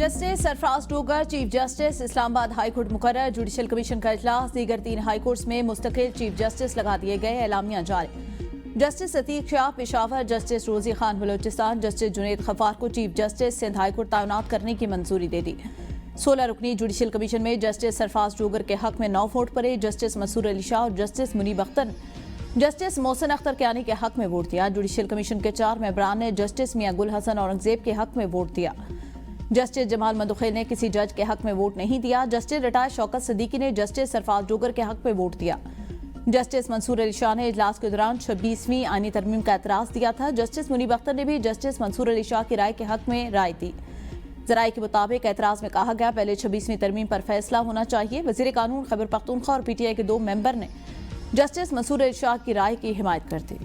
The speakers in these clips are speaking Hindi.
Justice Sarfaraz Dogar chief justice Islamabad high court मुकर्रर। जुडिशल कमीशन का इजलास। दीगर 3 हाई कोर्ट्स में मुस्तकिल चीफ जस्टिस लगा दिए गए। एलामिया जारी। Justice Atiq Shah Peshawar, justice Rozi Khan Balochistan, justice Junaid Khafar को chief justice Sindh high court तैनात करने की मंजूरी दे दी। 16 रुकनी जुडिशल कमीशन में जस्टिस सरफराज डोगर के हक में 9 वोट पड़े। जस्टिस मसूर अली शाह और जस्टिस मुनीब अख्तर जस्टिस मोहसिन अख्तर कियानी के हक में वोट दिया। जुडिशल कमीशन के 4 मेंबरान ने जस्टिस मियां गुल हसन औरंगजेब के हक में वोट दिया। जस्टिस जमाल मंदुखेल ने किसी जज के हक में वोट नहीं दिया। जस्टिस रिटायर्ड शौकत सिद्दीकी ने जस्टिस सरफराज डोगर के हक में वोट दिया। जस्टिस मंसूर अली शाह ने इजलास के दौरान 26वीं आईनी तरमीम का एतराज दिया था। जस्टिस मुनीब अख्तर ने भी जस्टिस मंसूर अली शाह की राय के हक में राय दी। जराये के मुताबिक एतराज में कहा गया पहले 26वीं तरमीम पर फैसला होना चाहिए। वजीर कानून खैबर पख्तूनख्वा और PTI के 2 मेंबर ने जस्टिस मंसूर अली शाह की राय की हिमायत कर दी।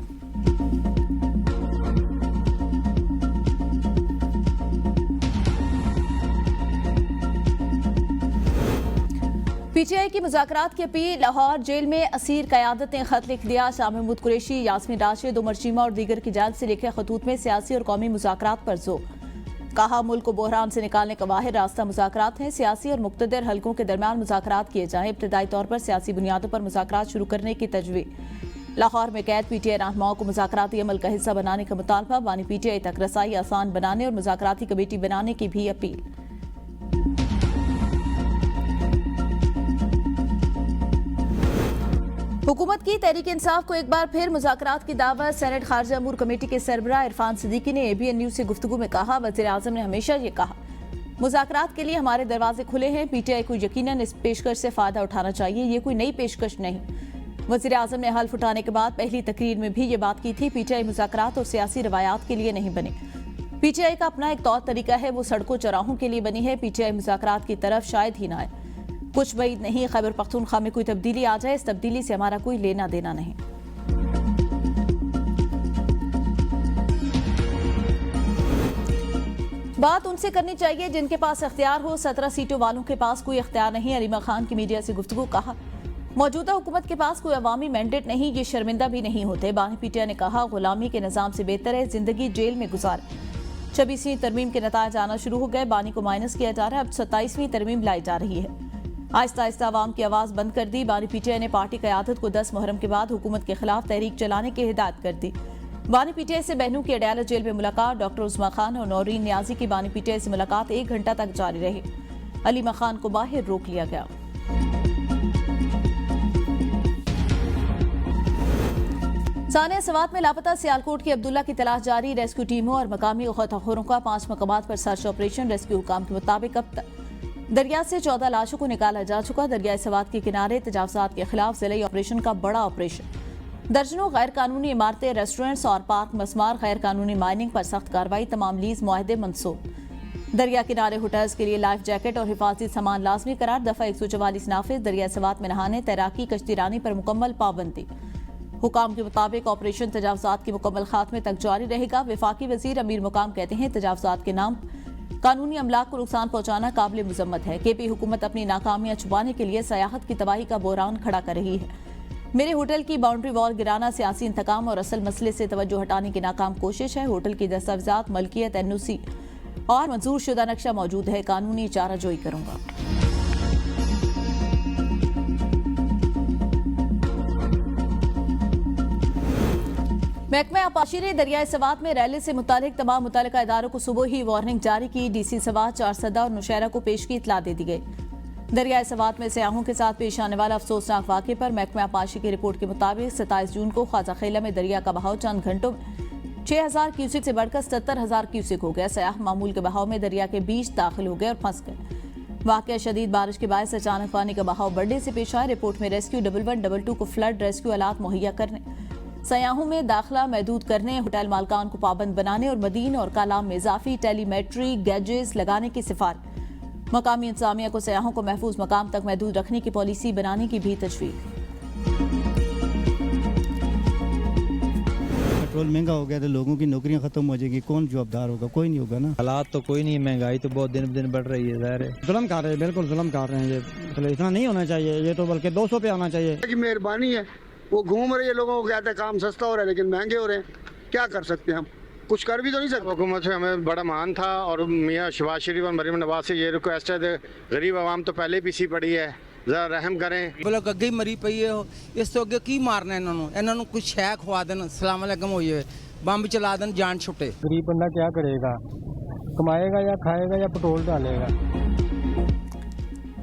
PTI की मुज़ाकरात की अपील। लाहौर जेल में असीर क़यादत ने खत लिख दिया। शाह महमूद कुरैशी, यास्मीन राशिद, उमर चीमा और दीगर की जानिब से लिखे खतूत में सियासी और कौमी मुज़ाकरात पर जोर। कहा मुल्क को बहरान से निकालने का वाहिद रास्ता मुज़ाकरात हैं। सियासी और मुक़तदर हलकों के दरमियान मुज़ाकरात किए जाएं। इब्तदाई तौर पर सियासी बुनियादों पर मुज़ाकरात शुरू करने की तजवीज़। लाहौर में कैद PTI रहनुमाओं को मुज़ाकराती अमल का हिस्सा बनाने का मुतालबा। बानी PTI तक रसाई आसान बनाने और मुज़ाकराती कमेटी बनाने की भी अपील। हुकूमत की तहरीक इंसाफ को एक बार फिर मुज़ाकरात की दावत। सेनेट खारजा अमूर कमेटी के सरबराह इरफान सिद्दीकी ने ABN न्यूज़ से गुफ्तगू में कहा, वज़ीर आज़म ने हमेशा ये कहा मुज़ाकरात के लिए हमारे दरवाजे खुले हैं। PTI को यकीनन इस पेशकश से फ़ायदा उठाना चाहिए। ये कोई नई पेशकश नहीं। वज़ीर आज़म ने हल्फ उठाने के बाद पहली तकरीर में भी ये बात की थी। PTI मुज़ाकरात और सियासी रवायात के लिए नहीं बने। PTI का अपना एक तौर तरीका है, वो सड़कों चौराहों के लिए बनी है। PTI मुज़ाकरात की तरफ शायद ही ना आए। कुछ बईद नहीं खैबर पख्तूनख्वा में कोई तब्दीली आ जाए, इस तब्दीली से हमारा कोई लेना देना नहीं। बात उनसे करनी चाहिए जिनके पास इख्तियार हो। 17 सीटों वालों के पास कोई इख्तियार नहीं। अलीमा खान की मीडिया से गुफ्तगू। कहा मौजूदा हुकूमत के पास कोई अवामी मैंडेट नहीं, ये शर्मिंदा भी नहीं होते। बानी PTI ने कहा गुलामी के निज़ाम से बेहतर है जिंदगी जेल में गुजारे। 26वीं तरमीम के नतायज आना शुरू हो गए। बानी को माइनस किया जा रहा है। अब 27वीं तरमीम लाई जा रही है। आहिस्ता आहिस्ता आवाम की आवाज़ बंद कर दी। बानी PTI ने पार्टी क़यादत को 10 मुहर्रम के बाद हुकूमत के खिलाफ तहरीक चलाने की हिदायत कर दी। बानी PTI से बहनों की अडयाला जेल में मुलाकात। डॉक्टर उस्मा खान और नौरीन नियाजी की बानी PTI से मुलाकात 1 घंटा तक जारी रही। अलीमा खान को बाहर रोक लिया गया। सानिया सवात में लापता सियालकोट की अब्दुल्ला की तलाश जारी। रेस्क्यू टीमों और मकामी गोताखोरों का 5 मकामात पर सर्च ऑपरेशन। रेस्क्यू हुकाम के मुताबिक अब तक दरिया से 14 लाशों को निकाला जा चुका। दरियाए सवात के किनारे तजावुज़ात के खिलाफ ज़िले ऑपरेशन का बड़ा ऑपरेशन। दर्जनों गैर कानूनी इमारतें, रेस्टोरेंट्स और पार्क मस्मार। गैर कानूनी माइनिंग पर सख्त कार्रवाई। तमाम लीज मुआहदे मनसूख। दरिया किनारे होटल्स के लिए लाइफ जैकेट और हिफाजती सामान लाजमी करार। दफ़ा 144 नाफिज। दरिया सवात में नहाने, तैराकी, कश्तीरानी पर मुकम्मल पाबंदी। हुकाम के मुताबिक ऑपरेशन तजावुज़ात के मुकम्मल खात्मे तक जारी रहेगा। वफाकी वज़ीर अमीर मुकाम कहते हैं तजावुज़ात के नाम कानूनी अमलाक को नुकसान पहुंचाना काबिल मुजम्मत है। KP हुकूमत अपनी नाकामियां छुपाने के लिए सयाहत की तबाही का बहरान खड़ा कर रही है। मेरे होटल की बाउंड्री वॉल गिराना सियासी इंतकाम और असल मसले से तवज्जो हटाने की नाकाम कोशिश है। होटल की दस्तावेजात, मलकियत, NOC और मंजूर शुदा नक्शा मौजूद है। कानूनी चाराजोई करूंगा। महकमा आबपाशी ने दरियाए सवात में रैली से मुतालिक तमाम मुतल्लिका इदारों को सुबह ही वार्निंग जारी की। DC सवात, चारसदा और नौशहरा को पेश की इतला दे दी गई। दरियाए सवात में सयाहों के साथ पेश आने वाला अफसोसनाक वाक़े पर महकमा आबपाशी की रिपोर्ट के मुताबिक 27 जून को ख्वाजा खेला में दरिया का बहाव चंद घंटों में 6000 क्यूसिक से बढ़कर 77,000 क्यूसिक हो गया। सयाह मामूल के बहाव में दरिया के बीच दाखिल हो गए और फंस गए। वाक़या शदीद बारिश के बायस अचानक पानी का बहाव बढ़ने से पेश आया। रिपोर्ट में रेस्क्यू 1122 को फ्लड रेस्क्यू आलात मुहैया करने, सयाहों में दाखिला महदूद करने, होटल मालकान को पाबंद बनाने और मदीन और कालाम में इजाफी टेलीमेट्री गैजेट्स लगाने की सिफारिश। मकामी इंतजामिया को सयाहों को महफूज मकाम तक महदूद रखने की पॉलिसी बनाने की भी तजवीज़। पेट्रोल महंगा हो गया तो लोगों की नौकरियां खत्म हो जाएगी। कौन जवाबदार होगा? कोई नहीं होगा ना। हालात तो कोई नहीं, महंगाई तो बहुत दिन दिन बढ़ रही है। ज़ाहिर है जुल्म कर रहे हैं, बिल्कुल जुल्म कर रहे हैं। ये मतलब इतना नहीं होना चाहिए। ये तो बल्कि 200 पे आना चाहिए। की मेहरबानी है, वो घूम रही है, लोगों को कहते हैं काम सस्ता हो रहा है लेकिन महंगे हो रहे हैं। क्या कर सकते हैं हम? कुछ कर भी तो नहीं सकते। हुकूमत से हमें बड़ा मान था और मियाँ शहबाज शरीफ और मरीम नवाज से ये रिक्वेस्ट है, गरीब आवाम तो पहले पीछी पड़ी है, जरा रहम करें। बोलो अगे ही मरी पई है, इस तो अगे की मारना इन्हों ਨੂੰ कुछ शै खवा देन, सलाम अलैकुम हो जाए, बंब चला देन, जान छुटे। गरीब बंदा क्या करेगा, कमाएगा या खाएगा या पेट्रोल डालेगा।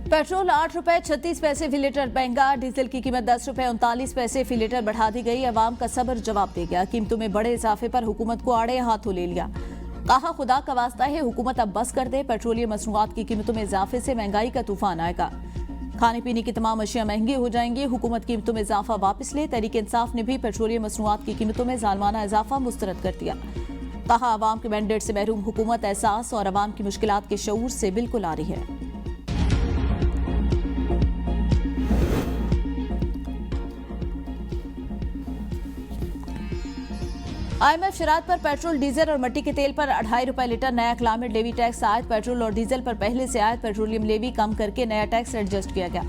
पेट्रोल 8 रुपए 36 पैसे फी लीटर महंगा, डीजल की कीमत 10 रुपए 39 पैसे फी लीटर बढ़ा दी गई। अवाम का सब्र जवाब दे गया, कीमतों में बड़े इजाफे पर हुकूमत को आड़े हाथों ले लिया। कहा खुदा का वास्ता है हुकूमत अब बस कर दे, पेट्रोलियम मसनूआत की कीमतों में इजाफे से महंगाई का तूफान आएगा। खाने पीने की तमाम अशिया महंगी हो जाएंगी, हुकूमत कीमतों में इजाफा वापस ले। तहरीक इंसाफ ने भी पेट्रोलियम मसनूआत की कीमतों में जालमाना इजाफा मुस्तरद कर दिया। कहा अवाम के मैंडेट से महरूम हुकूमत एहसास और अवाम की मुश्किलात के शऊर से बिल्कुल आ रही है। IMF शरात पर पेट्रोल डीजल और मिट्टी के तेल पर 2.5 रुपए लीटर नया क्लाइमेट लेवी टैक्स आयत। पेट्रोल और डीजल पर पहले से आयत पेट्रोलियम लेवी कम करके नया टैक्स एडजस्ट किया गया।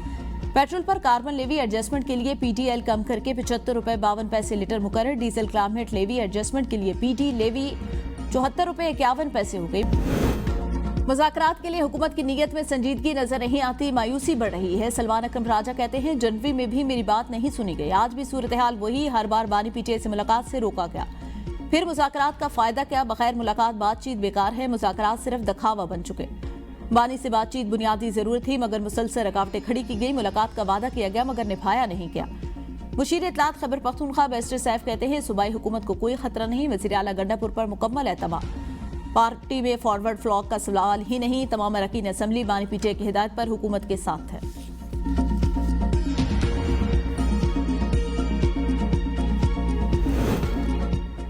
पेट्रोल पर कार्बन लेवी एडजस्टमेंट के लिए PTL कम करके 75 रुपए 52 पैसे लीटर मुकर्रर। डीजल क्लाइमेट लेवी एडजस्टमेंट के लिए PT लेवी 74 रुपए 51 पैसे हो गई। मुज़ाकरात के लिए हुकूमत की नीयत में संजीदगी नजर नहीं आती, मायूसी बढ़ रही है। सलमान अकरम राजा कहते हैं जनवरी में भी मेरी बात नहीं सुनी गई, आज भी सूरत हाल वही, हर बार बानी PTA से मुलाकात से रोका गया। फिर मुज़ाकरात का फायदा क्या, बगैर मुलाकात बातचीत बेकार है, मुज़ाकरात सिर्फ दिखावा बन चुके। बानी से बातचीत बुनियादी जरूरत थी मगर मुसलसल रुकावटें खड़ी की गई, मुलाकात का वादा किया गया मगर निभाया नहीं गया। मुशीर इत्तलात खैबर पख्तूनख्वा बैरिस्टर सैफ कहते हैं सूबाई हुकूमत को कोई खतरा नहीं, वज़ीर आला गंडापुर पर मुकम्मल एतमाद। पार्टी में फॉरवर्ड फ्लॉक का सवाल ही नहीं, तमाम अरकान असम्बली बानी PTA की हिदायत पर हुकूमत के साथ है।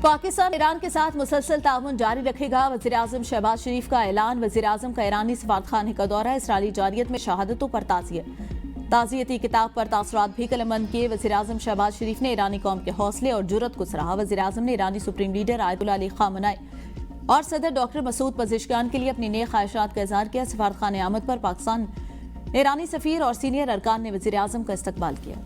पाकिस्तान ईरान के साथ मुसलसल ताउन जारी रखेगा, वज़ीर आज़म शहबाज शरीफ का ऐलान। वज़ीर आज़म का ईरानी सफारतखाने का दौरा, इसराइली जारियत में शहादतों पर ताज़ियती किताब पर तासुरात भी कलमबंद किए। वज़ीर आज़म शहबाज शरीफ ने ईरानी कौम के हौसले और जुर्रत को सराहा। वज़ीर आज़म ने ईरानी supreme leader Ayatollah Ali Khamenei और सदर डॉक्टर मसूद पज़ेश्कियान के लिए अपनी नेक ख्वाहिशात का इज़हार किया। सफारतखाने आमद पर पाकिस्तान ईरानी सफ़ीर और सीनियर अरकान ने वज़ीर आज़म का इस्तकबाल किया।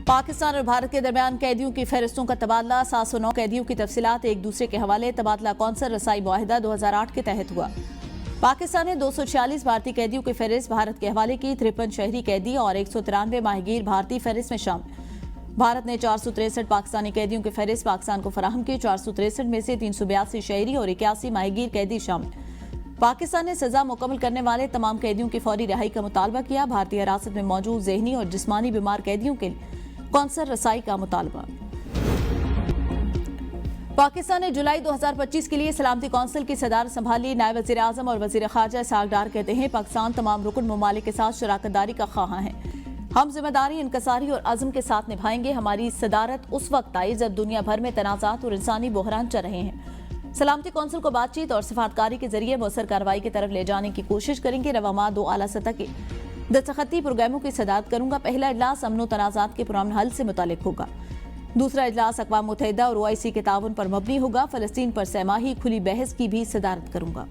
पाकिस्तान और भारत के दरमियान कैदियों की फहरिस्तों का तबादला, 709 कैदियों की तफसीलात एक दूसरे के हवाले। तबादला कौंसल रसाई मुआहिदा 2008 के तहत हुआ। पाकिस्तान ने 246 भारतीय कैदियों की फहरिस्त भारत के हवाले की, 53 शहरी कैदी और 193 माहीगीर भारतीय फहरिस्त में शामिल। भारत ने 463 पाकिस्तानी कैदियों की फहरिस्त पाकिस्तान को फराहम की, 463 में से 382 शहरी और 81 माहीगीर कैदी शामिल। पाकिस्तान ने सजा मुकम्मल करने वाले तमाम कैदियों की फौरी रिहाई का मुतालबा किया। भारतीय हिरासत में मौजूद जहनी और जिस्मानी बीमार कैदियों के लिए कौंसल रसाई का मुतालबा। पाकिस्तान ने जुलाई 2025 के लिए सलामती कौंसिल की सदारत संभाली। नायब वज़ीर आज़म और वज़ीर ख़ारजा इसहाक़ डार कहते हैं पाकिस्तान तमाम रुकन ममालिक के साथ शराकतदारी का ख्वाहां है। हम जिम्मेदारी, इनकसारी और अज़्म के साथ निभाएंगे। हमारी सदारत उस वक्त आई जब दुनिया भर में तनाज़ात और इंसानी बहरान चल रहे हैं। सलामती कौंसिल को बातचीत और सिफातकारी के जरिए मौसर कार्रवाई की तरफ ले जाने की कोशिश करेंगे। रवामा 2 आला सतह के दस्तखती प्रोग्रामों की सदारत करूंगा। पहला इजलास अमन तनाज़ात के पुरअमन हल से मुतालिक होगा। दूसरा इजलास अक़वाम मुत्तहिदा और OIC के ताउन पर मबनी होगा। फ़लस्तीन पर सहमाही खुली बहस की भी सदारत करूंगा।